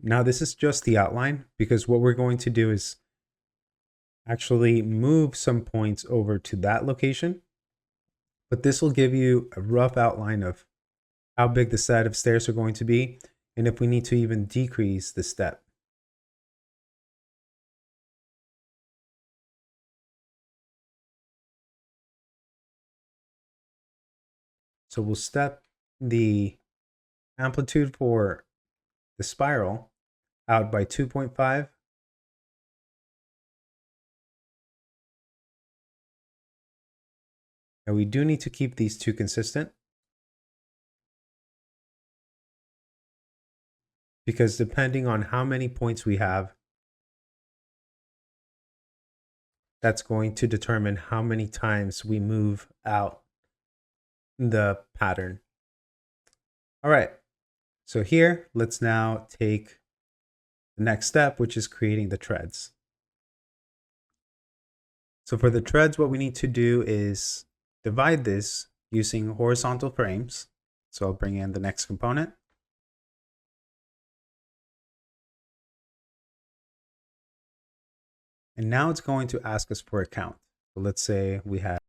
Now this is just the outline, because what we're going to do is actually move some points over to that location. But this will give you a rough outline of how big the set of stairs are going to be, and if we need to even decrease the step. So we'll step the amplitude for the spiral out by 2.5. And we do need to keep these two consistent, because depending on how many points we have, that's going to determine how many times we move out the pattern. All right, so here, let's now take the next step, which is creating the treads. So for the treads, what we need to do is divide this using horizontal frames. So I'll bring in the next component. And now it's going to ask us for a count. So let's say we have